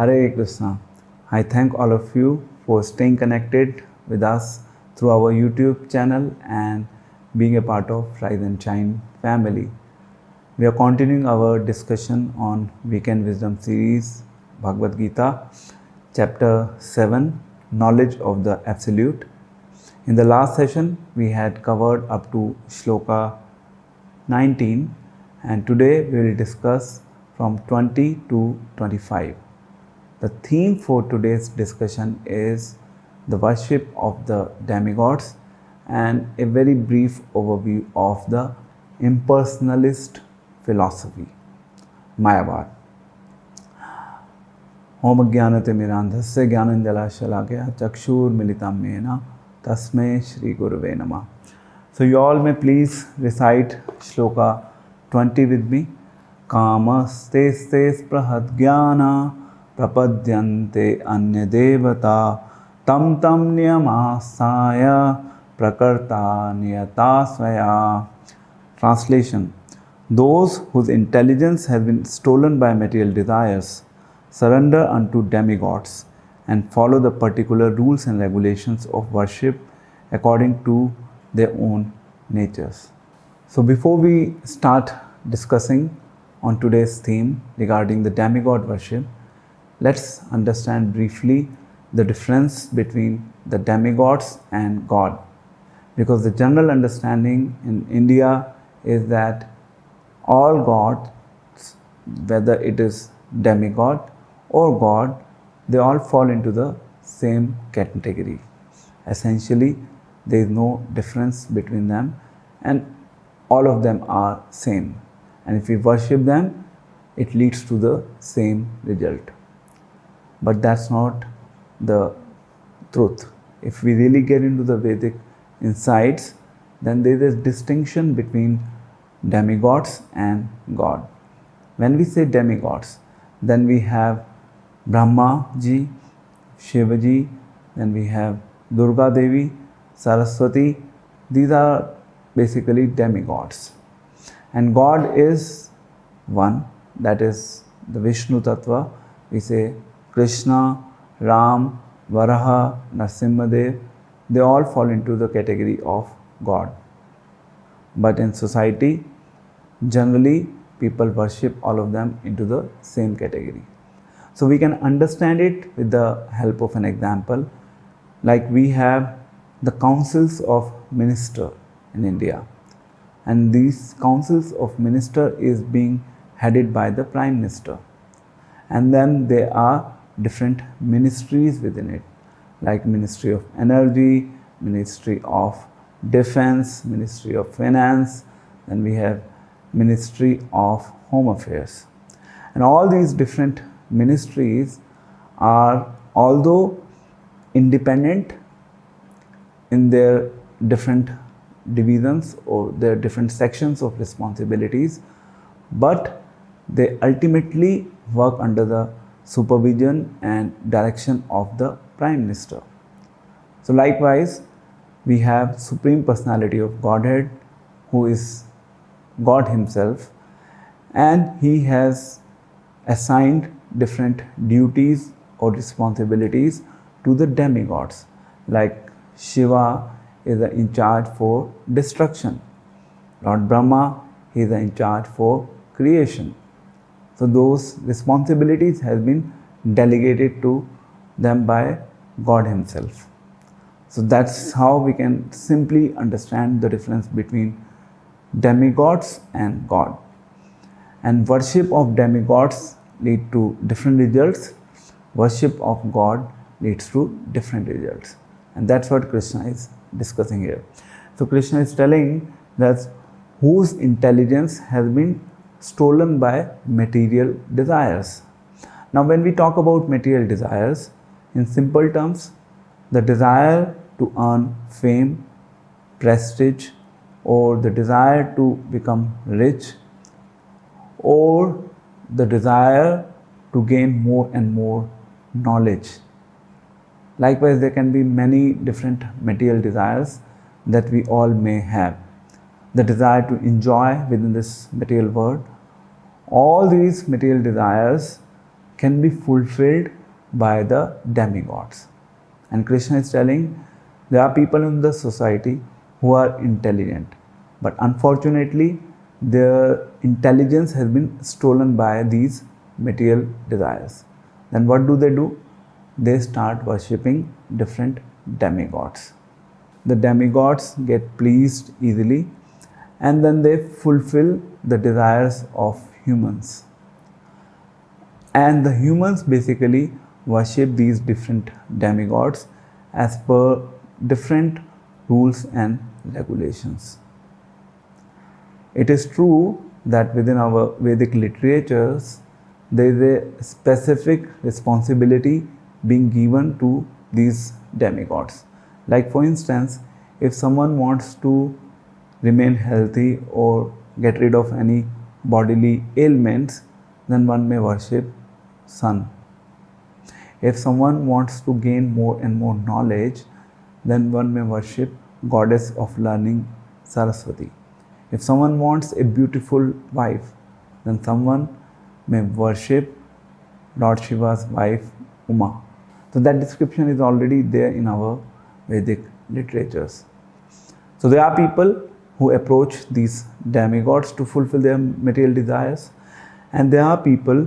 Hare Krishna. I thank all of you for staying connected with us through our YouTube channel and being a part of Rise and Shine family. We are continuing our discussion on Weekend Wisdom series, Bhagavad Gita, chapter 7, Knowledge of the Absolute. In the last session, we had covered up to Shloka 19, and today we will discuss from 20 to 25. The theme for today's discussion is the worship of the demigods and a very brief overview of the impersonalist philosophy, Mayavad. Om Jnanatimirandhasya Jnananjalashalakhya Chakshurmilitam Yena Tasmai Shri Guruve Namah. So you all may please recite Shloka 20 with me. Kamastes prahadgyana prapadyante anya devata tam tam niyamasaya prakarta niyata svaya. Translation: those whose intelligence has been stolen by material desires surrender unto demigods and follow the particular rules and regulations of worship according to their own natures. So before we start discussing on today's theme regarding the demigod worship, let's understand briefly the difference between the demigods and God. Because the general understanding in India is that all gods, whether it is demigod or God, they all fall into the same category. Essentially, there is no difference between them and all of them are same. And if we worship them, it leads to the same result. But that's not the truth. If we really get into the Vedic insights, then there is a distinction between demigods and God. When we say demigods, then we have Brahma ji, Shiva ji, then we have Durga Devi, Saraswati. These are basically demigods. And God is one, that is the Vishnu Tattva. We say Krishna, Ram, Varaha, Narasimhadev, they all fall into the category of God. But in society, generally people worship all of them into the same category. So we can understand it with the help of an example. Like we have the councils of minister in India, and these councils of minister is being headed by the Prime Minister. And then there are different ministries within it, like Ministry of Energy, Ministry of Defense, Ministry of Finance, then we have Ministry of Home Affairs. And all these different ministries are, although independent in their different divisions or their different sections of responsibilities, but they ultimately work under the supervision and direction of the Prime Minister. So likewise, we have Supreme Personality of Godhead, who is God himself, and he has assigned different duties or responsibilities to the demigods. Like Shiva is in charge for destruction. Lord Brahma, he is in charge for creation. So those responsibilities have been delegated to them by God himself. So that's how we can simply understand the difference between demigods and God. And worship of demigods lead to different results. Worship of God leads to different results. And that's what Krishna is discussing here. So Krishna is telling that whose intelligence has been stolen by material desires. Now when we talk about material desires, in simple terms, the desire to earn fame, prestige, or the desire to become rich, or the desire to gain more and more knowledge. Likewise, there can be many different material desires that we all may have. The desire to enjoy within this material world. All these material desires can be fulfilled by the demigods. And Krishna is telling there are people in the society who are intelligent, but unfortunately their intelligence has been stolen by these material desires. Then what do? They start worshipping different demigods. The demigods get pleased easily and then they fulfill the desires of humans. And the humans basically worship these different demigods as per different rules and regulations. It is true that within our Vedic literatures, there is a specific responsibility being given to these demigods. Like for instance, if someone wants to remain healthy or get rid of any bodily ailments, then one may worship sun. If someone wants to gain more and more knowledge, then one may worship goddess of learning Saraswati. If someone wants a beautiful wife, then someone may worship Lord Shiva's wife Uma. So that description is already there in our Vedic literatures. So there are people who approach these demigods to fulfill their material desires, and there are people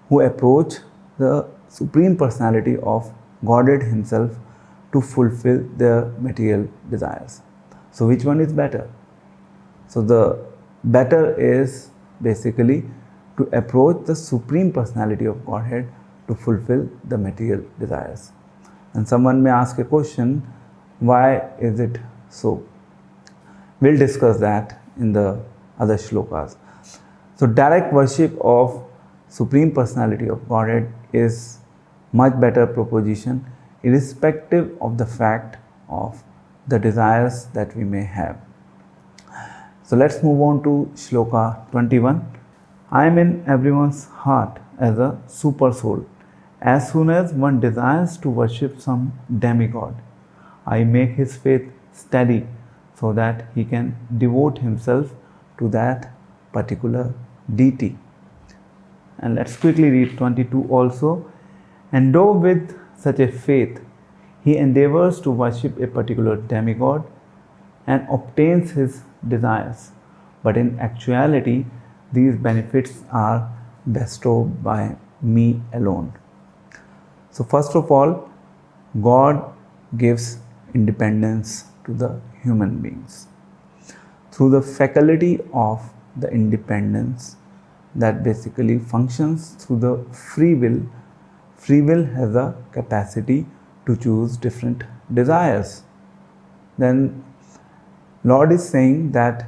who approach the Supreme Personality of Godhead Himself to fulfill their material desires. So which one is better? So the better is basically to approach the Supreme Personality of Godhead to fulfill the material desires. And someone may ask a question, why is it so? We'll discuss that in the other shlokas. So direct worship of Supreme Personality of Godhead is much better proposition irrespective of the fact of the desires that we may have. So let's move on to shloka 21. I am in everyone's heart as a super soul. As soon as one desires to worship some demigod, I make his faith steady so that he can devote himself to that particular deity. And let's quickly read 22 also. Endowed with such a faith, he endeavors to worship a particular demigod and obtains his desires. But in actuality, these benefits are bestowed by me alone. So first of all, God gives independence to the human beings. Through the faculty of the independence that basically functions through the free will has a capacity to choose different desires. Then Lord is saying that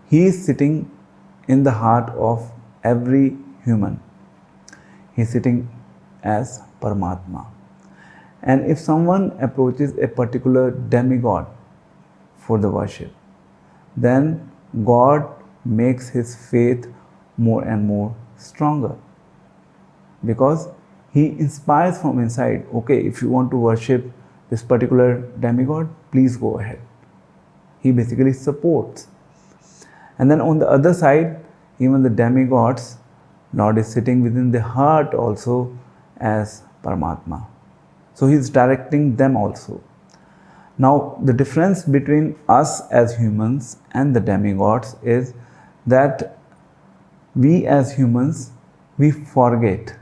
He is sitting in the heart of every human. He is sitting as Paramatma. And if someone approaches a particular demigod for the worship, then God makes his faith more and more stronger, because He inspires from inside. Okay, if you want to worship this particular demigod, please go ahead. He basically supports. And then on the other side, even the demigods, Lord is sitting within the heart also as Paramatma. So He is directing them also. Now the difference between us as humans and the demigods is that we as humans, we forget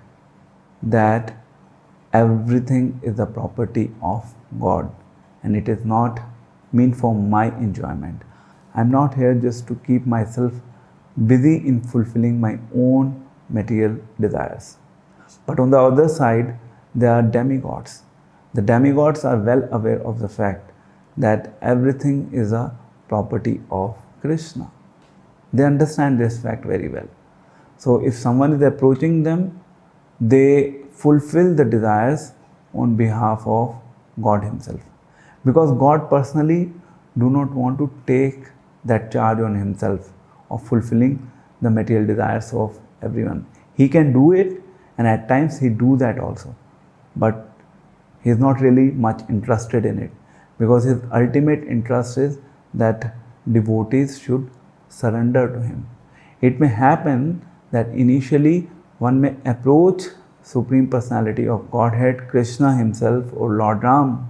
that everything is the property of God and it is not meant for my enjoyment. I'm not here just to keep myself busy in fulfilling my own material desires. But on the other side, there are demigods. The demigods are well aware of the fact that everything is a property of Krishna. They understand this fact very well. So if someone is approaching them, they fulfill the desires on behalf of God Himself. Because God personally do not want to take that charge on Himself of fulfilling the material desires of everyone. He can do it, and at times He do that also. But He is not really much interested in it, because His ultimate interest is that devotees should surrender to Him. It may happen that initially one may approach Supreme Personality of Godhead, Krishna himself or Lord Ram,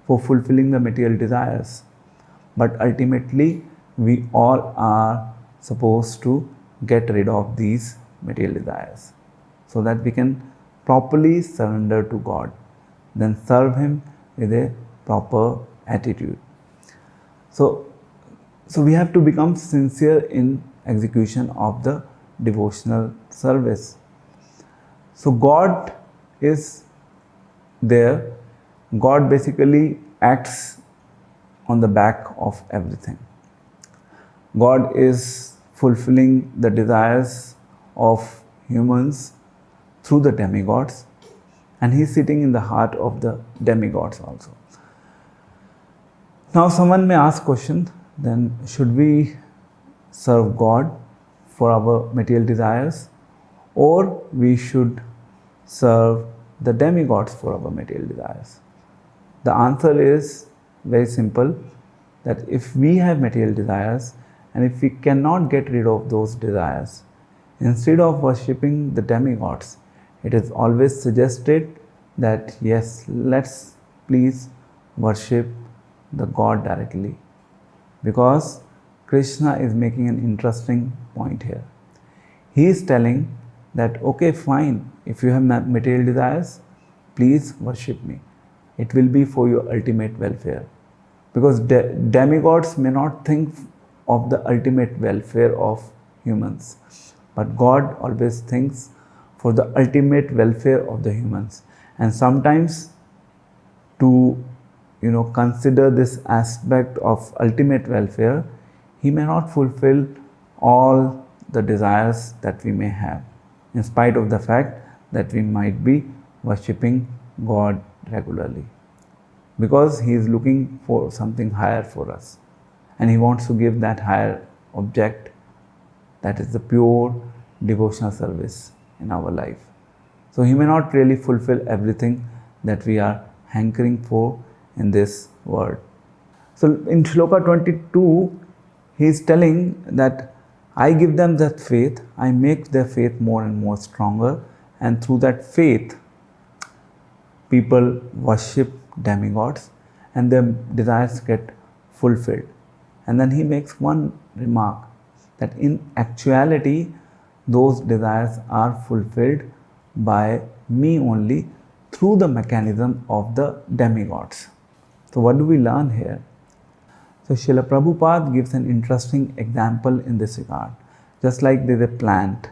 for fulfilling the material desires. But ultimately, we all are supposed to get rid of these material desires so that we can properly surrender to God, then serve Him with a proper attitude. So we have to become sincere in execution of the devotional service. So God is there. God basically acts on the back of everything. God is fulfilling the desires of humans through the demigods, and He is sitting in the heart of the demigods also. Now someone may ask question, then should we serve God for our material desires, or we should serve the demigods for our material desires? The answer is very simple, that if we have material desires and if we cannot get rid of those desires, instead of worshipping the demigods, it is always suggested that yes, let's please worship the God directly. Because Krishna is making an interesting point here. He is telling that okay, fine, if you have material desires, please worship me. It will be for your ultimate welfare. Because demigods may not think of the ultimate welfare of humans, but God always thinks for the ultimate welfare of the humans. And sometimes to consider this aspect of ultimate welfare, He may not fulfill all the desires that we may have, in spite of the fact that we might be worshipping God regularly. Because He is looking for something higher for us, and He wants to give that higher object, that is the pure devotional service in our life. So He may not really fulfill everything that we are hankering for in this world. So in Shloka 22, He is telling that I give them that faith, I make their faith more and more stronger, and through that faith, people worship demigods and their desires get fulfilled. And then He makes one remark, that in actuality, those desires are fulfilled by me only through the mechanism of the demigods. So what do we learn here? So Srila Prabhupada gives an interesting example in this regard. Just like there is a plant,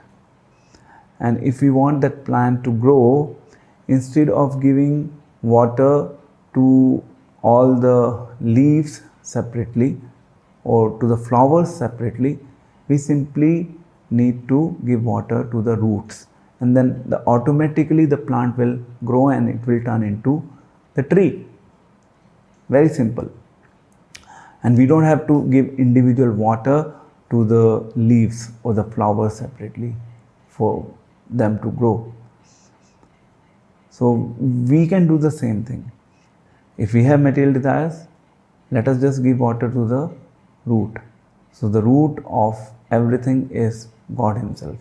and if we want that plant to grow, instead of giving water to all the leaves separately or to the flowers separately, we simply need to give water to the roots, and then automatically the plant will grow and it will turn into the tree. Very simple. And we don't have to give individual water to the leaves or the flowers separately for them to grow. So we can do the same thing. If we have material desires, let us just give water to the root. So the root of everything is God Himself.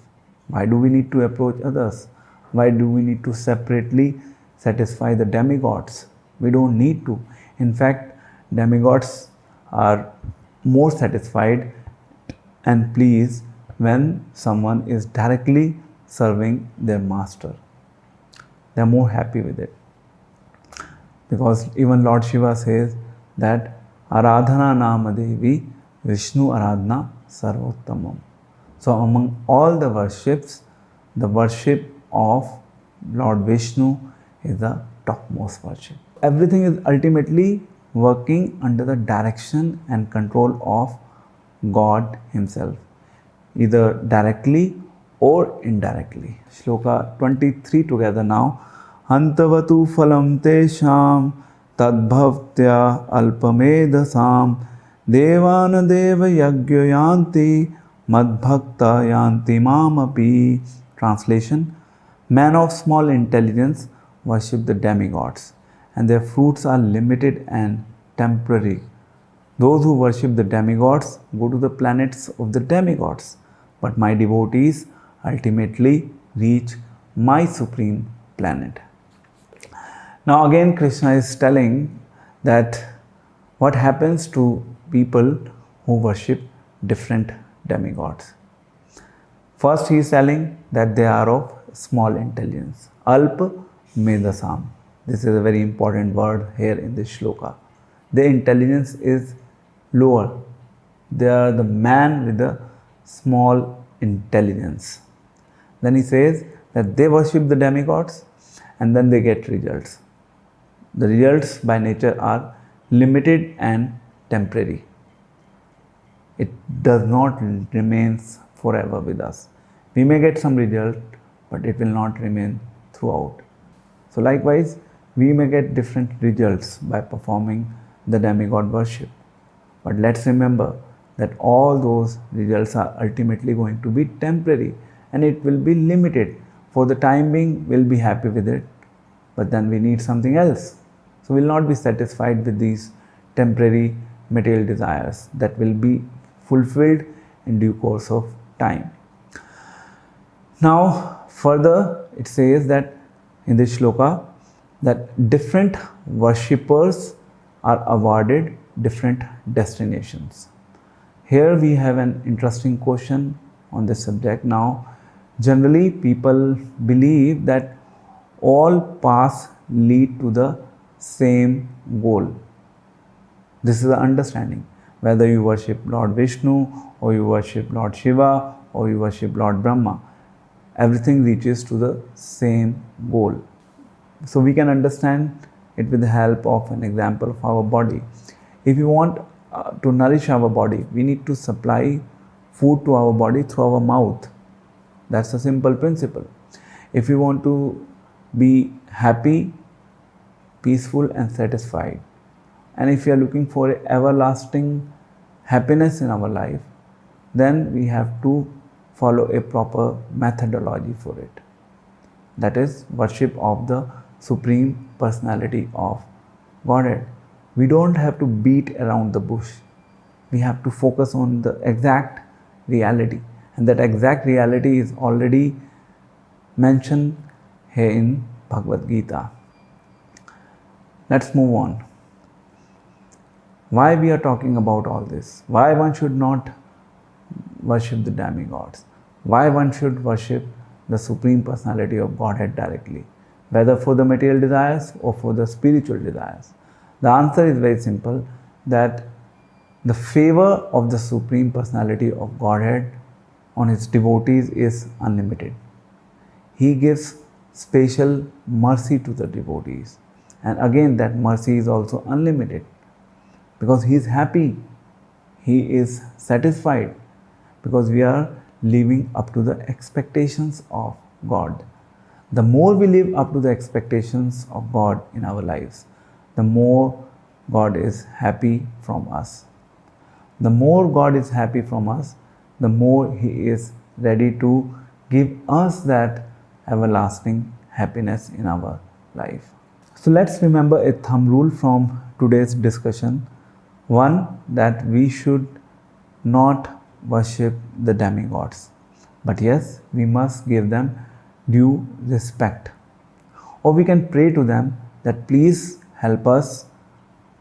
Why do we need to approach others? Why do we need to separately satisfy the demigods? We don't need to. In fact, demigods are more satisfied and pleased when someone is directly serving their master. They are more happy with it. Because even Lord Shiva says that Aradhana Nama Devi Vishnu Aradhana Sarvottamam. So among all the worships, the worship of Lord Vishnu is the topmost worship. Everything is ultimately working under the direction and control of God Himself, either directly or indirectly. Shloka 23 together now. Antavatu phalam tesham tadbhavtya alpamedasam devana deva yagyo yanti madbhakta yanti mamapi. Translation: Men of small intelligence worship the demigods, and their fruits are limited and temporary. Those who worship the demigods go to the planets of the demigods, but my devotees ultimately reach my supreme planet. Now again Krishna is telling that what happens to people who worship different demigods. First he is telling that they are of small intelligence. Alp Medasam. This is a very important word here in this shloka. Their intelligence is lower. They are the man with the small intelligence. Then he says that they worship the demigods and then they get results. The results by nature are limited and temporary. It does not remain forever with us. We may get some result, but it will not remain throughout. So likewise, we may get different results by performing the demigod worship. But let's remember that all those results are ultimately going to be temporary and it will be limited. For the time being, we'll be happy with it, but then we need something else. So we'll not be satisfied with these temporary material desires that will be fulfilled in due course of time. Now further it says that in this shloka that different worshippers are awarded different destinations. Here we have an interesting question on this subject. Now generally people believe that all paths lead to the same goal. This is the understanding. Whether you worship Lord Vishnu or you worship Lord Shiva or you worship Lord Brahma, everything reaches to the same goal. So we can understand it with the help of an example of our body. If you want to nourish our body, we need to supply food to our body through our mouth. That's a simple principle. If you want to be happy, peaceful and satisfied, and if you are looking for everlasting happiness in our life, then we have to follow a proper methodology for it. That is worship of the Supreme Personality of Godhead. We don't have to beat around the bush. We have to focus on the exact reality, and that exact reality is already mentioned here in Bhagavad Gita. Let's move on. Why we are talking about all this? Why one should not worship the demigods? Why one should worship the Supreme Personality of Godhead directly, whether for the material desires or for the spiritual desires? The answer is very simple, that the favor of the Supreme Personality of Godhead on his devotees is unlimited. He gives special mercy to the devotees, and again that mercy is also unlimited, because he is happy, he is satisfied, because we are living up to the expectations of God. The more we live up to the expectations of God in our lives, the more God is happy from us. The more God is happy from us, the more He is ready to give us that everlasting happiness in our life. So let's remember a thumb rule from today's discussion. One, that we should not worship the demigods, but yes, we must give them due respect. Or we can pray to them that please help us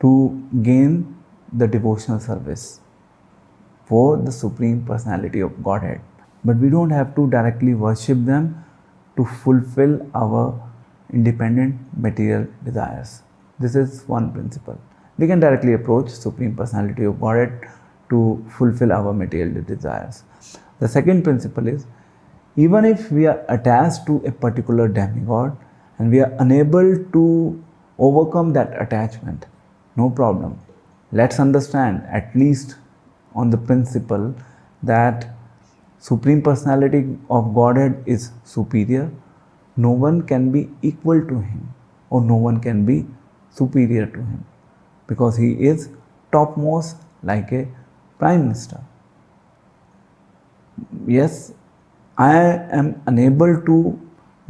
to gain the devotional service for the Supreme Personality of Godhead. But we don't have to directly worship them to fulfill our independent material desires. This is one principle. We can directly approach Supreme Personality of Godhead to fulfill our material desires. The second principle is, even if we are attached to a particular demigod and we are unable to overcome that attachment, no problem. Let's understand, at least on the principle, that Supreme Personality of Godhead is superior. No one can be equal to Him, or no one can be superior to Him, because He is topmost like a Prime Minister. Yes, I am unable to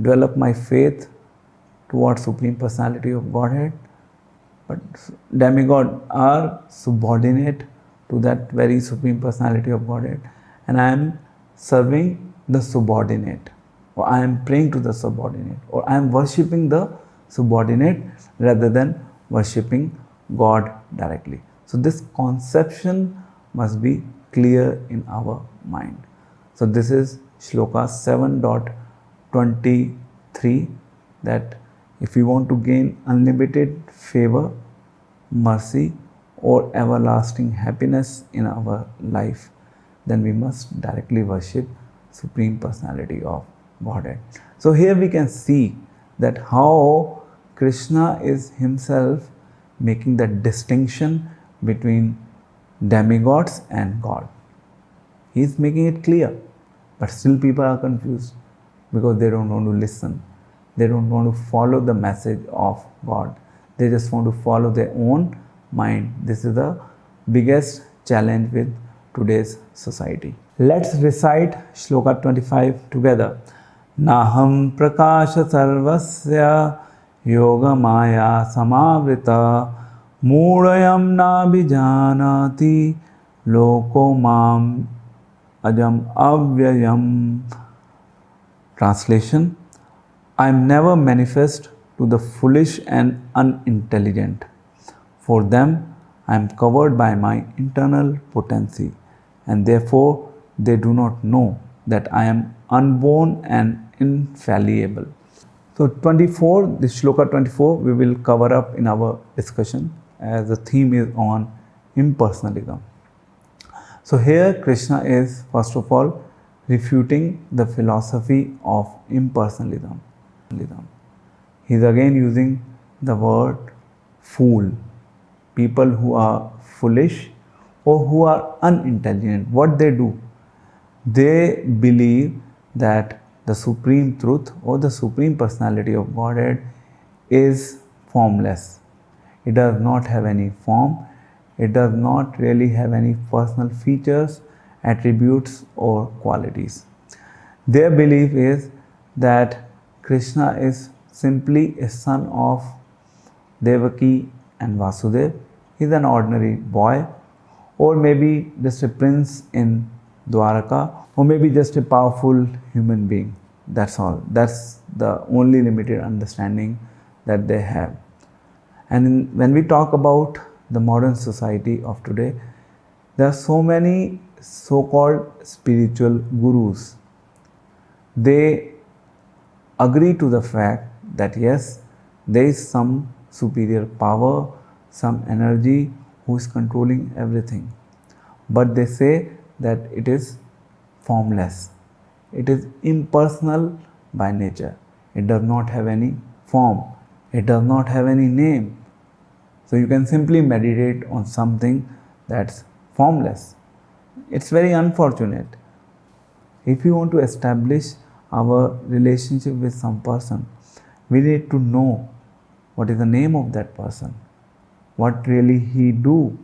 develop my faith towards Supreme Personality of Godhead, but demigods are subordinate to that very Supreme Personality of Godhead, and I am serving the subordinate. or I am praying to the subordinate, or I am worshipping the subordinate rather than worshipping God directly. So this conception must be clear in our mind. So this is Shloka 7.23, that if we want to gain unlimited favor, mercy, or everlasting happiness in our life, then we must directly worship Supreme Personality of Godhead. So here we can see that how Krishna is himself making the distinction between demigods and God. He is making it clear, but still people are confused because they don't want to listen. They don't want to follow the message of God. They just want to follow their own mind. This is the biggest challenge with today's society. Let's recite Shloka 25 together. Naham prakasha sarvasya yoga maya samavrita mudayam nabhijanati loko mam ajam avyayam. Translation: I am never manifest to the foolish and unintelligent. For them, I am covered by my internal potency, and therefore they do not know that I am unborn and infallible. So 24, this Shloka 24, we will cover up in our discussion, as the theme is on impersonalism. So here Krishna is first of all refuting the philosophy of impersonalism. He is again using the word fool. People who are foolish or who are unintelligent, what they do? They believe that the supreme truth or the supreme personality of Godhead is formless. It does not have any form. It does not really have any personal features, attributes or qualities. Their belief is that Krishna is simply a son of Devaki and Vasudeva. He is an ordinary boy, or maybe just a prince in Dwaraka, or maybe just a powerful human being. That's all. That's the only limited understanding that they have. And when we talk about the modern society of today, there are so many so-called spiritual gurus. They agree to the fact that yes, there is some superior power, some energy who is controlling everything. But they say that it is formless. It is impersonal by nature. It does not have any form. It does not have any name. So you can simply meditate on something that's formless. It's very unfortunate. If you want to establish our relationship with some person, we need to know what is the name of that person, what really he do,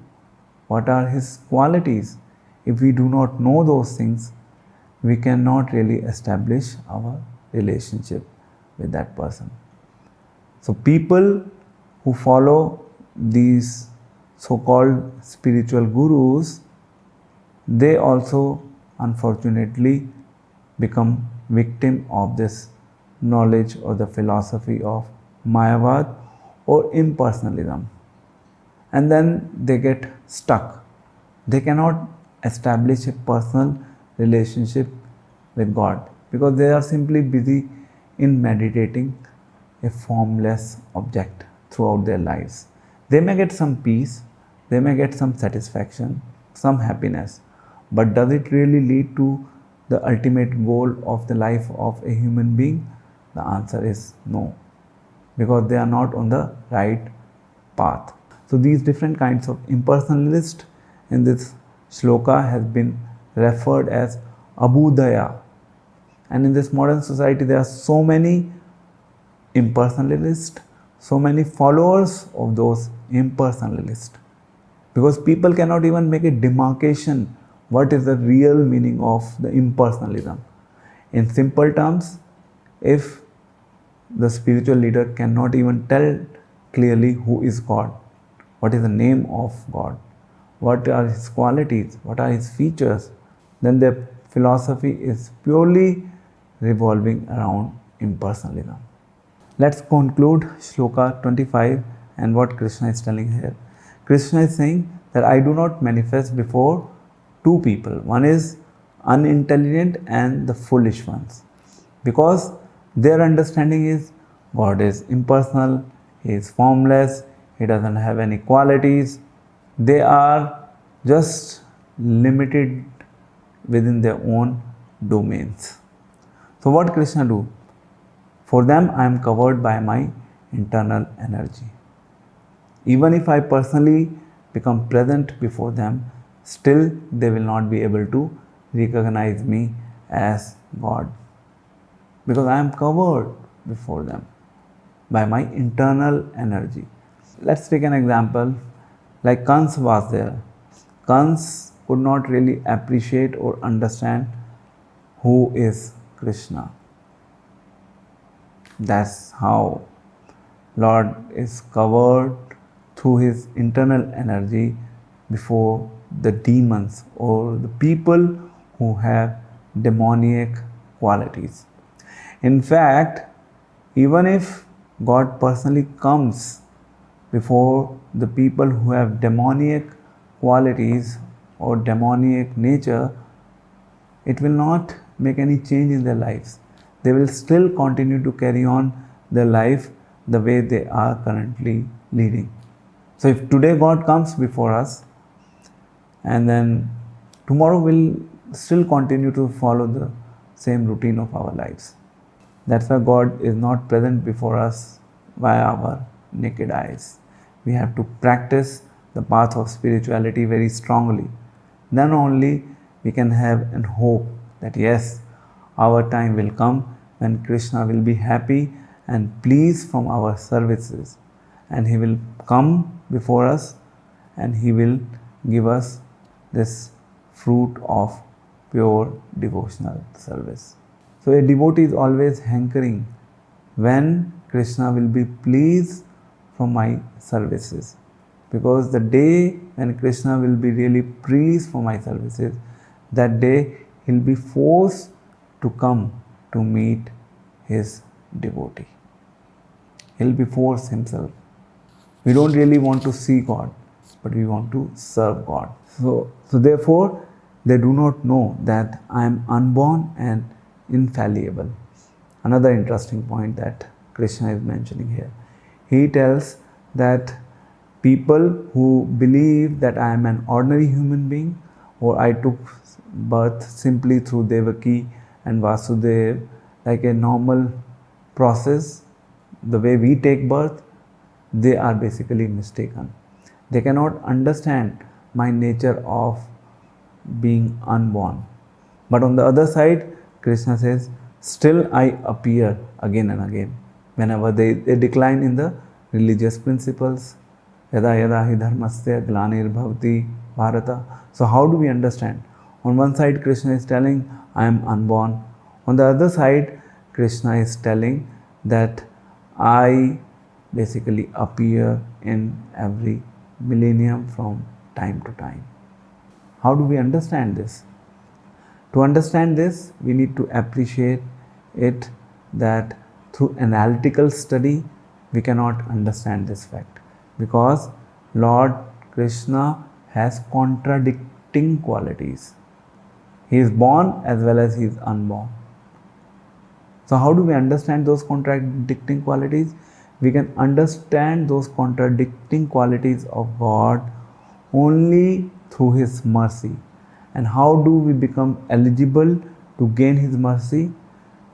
what are his qualities. If we do not know those things, we cannot really establish our relationship with that person. So people who follow these so-called spiritual gurus, they also unfortunately become victim of this knowledge or the philosophy of Mayavad or impersonalism. And then they get stuck. They cannot establish a personal relationship with God because they are simply busy in meditating a formless object throughout their lives. They may get some peace, they may get some satisfaction, some happiness, but does it really lead to the ultimate goal of the life of a human being? The answer is no, because they are not on the right path. So these different kinds of impersonalists in this shloka has been referred as Abudaya. And in this modern society, there are so many impersonalists, so many followers of those impersonalists, because people cannot even make a demarcation what is the real meaning of the impersonalism. In simple terms, if the spiritual leader cannot even tell clearly who is God, what is the name of God, what are his qualities, what are his features, then their philosophy is purely revolving around impersonalism. Let's conclude Shloka 25 and what Krishna is telling here. Krishna is saying that I do not manifest before two people. One is unintelligent and the foolish ones. Because their understanding is God is impersonal, He is formless, He doesn't have any qualities. They are just limited within their own domains. So what Krishna do? For them, I am covered by my internal energy. Even if I personally become present before them, still they will not be able to recognize me as God. Because I am covered before them by my internal energy. Let's take an example. Like Kans was there. Kans could not really appreciate or understand who is Krishna. That's how Lord is covered through His internal energy before the demons or the people who have demoniac qualities. In fact, even if God personally comes before the people who have demoniac qualities or demoniac nature, it will not make any change in their lives. They will still continue to carry on their life the way they are currently leading. So if today God comes before us and then tomorrow we'll still continue to follow the same routine of our lives. That's why God is not present before us via our naked eyes. We have to practice the path of spirituality very strongly. Then only we can have an hope that yes, our time will come when Krishna will be happy and pleased from our services, and He will come before us and He will give us this fruit of pure devotional service. So a devotee is always hankering when Krishna will be pleased from my services, because the day when Krishna will be really pleased for my services, that day he'll be forced to come to meet his devotee. He'll be forced himself. We don't really want to see God, but we want to serve God. So therefore, they do not know that I am unborn and infallible. Another interesting point that Krishna is mentioning here. He tells that people who believe that I am an ordinary human being, or I took birth simply through Devaki and Vasudev, like a normal process, the way we take birth, they are basically mistaken. They cannot understand my nature of being unborn. But on the other side, Krishna says, still I appear again and again. Whenever they decline in the religious principles, yada yada hi dharmasya glanir bhavati bharata. So how do we understand? On one side, Krishna is telling, I am unborn. On the other side, Krishna is telling that I basically appear in every millennium from time to time. How do we understand this? To understand this, we need to appreciate it that through analytical study, we cannot understand this fact, because Lord Krishna has contradicting qualities. He is born as well as he is unborn. So how do we understand those contradicting qualities? We can understand those contradicting qualities of God only through His mercy. And how do we become eligible to gain His mercy?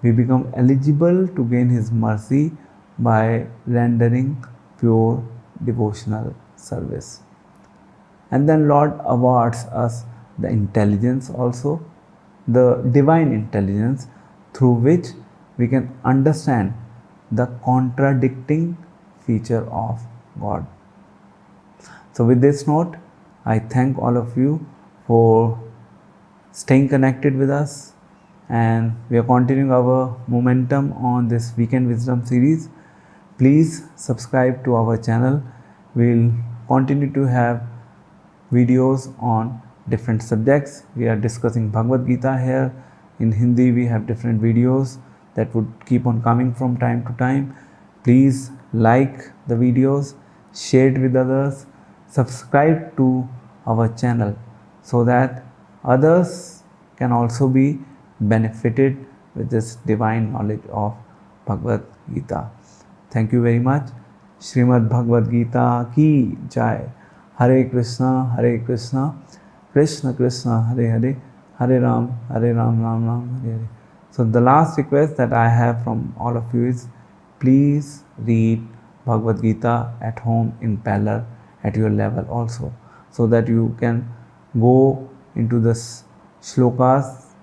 We become eligible to gain His mercy by rendering pure devotional service. And then Lord awards us the intelligence also, the divine intelligence through which we can understand the contradicting feature of God. So with this note, I thank all of you for staying connected with us, and we are continuing our momentum on this Weekend Wisdom series. Please subscribe to our channel. We'll continue to have videos on different subjects. We are discussing Bhagavad Gita here. In Hindi, we have different videos that would keep on coming from time to time. Please like the videos, share it with others, subscribe to our channel so that others can also be benefited with this divine knowledge of Bhagavad Gita. Thank you very much. Srimad Bhagavad Gita ki jai. Hare Krishna, Krishna Krishna, Hare Hare, Hare Ram, Ram Ram, Hare Hare. So the last request that I have from all of you is, please read Bhagavad Gita at home in parallel at your level also, so that you can go into the shlokas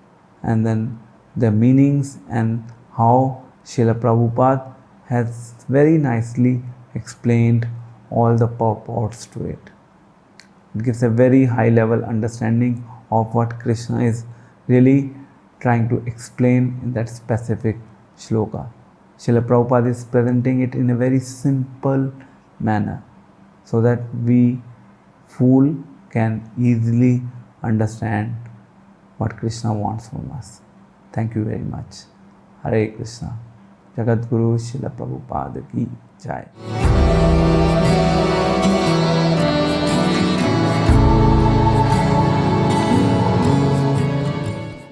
and then the meanings and how Srila Prabhupada has very nicely explained all the purports to it. It gives a very high level understanding of what Krishna is really trying to explain in that specific shloka. Srila Prabhupada is presenting it in a very simple manner so that we fool can easily understand what Krishna wants from us. Thank you very much. Hare Krishna. Jagat Guru Srila Prabhupada ki jai.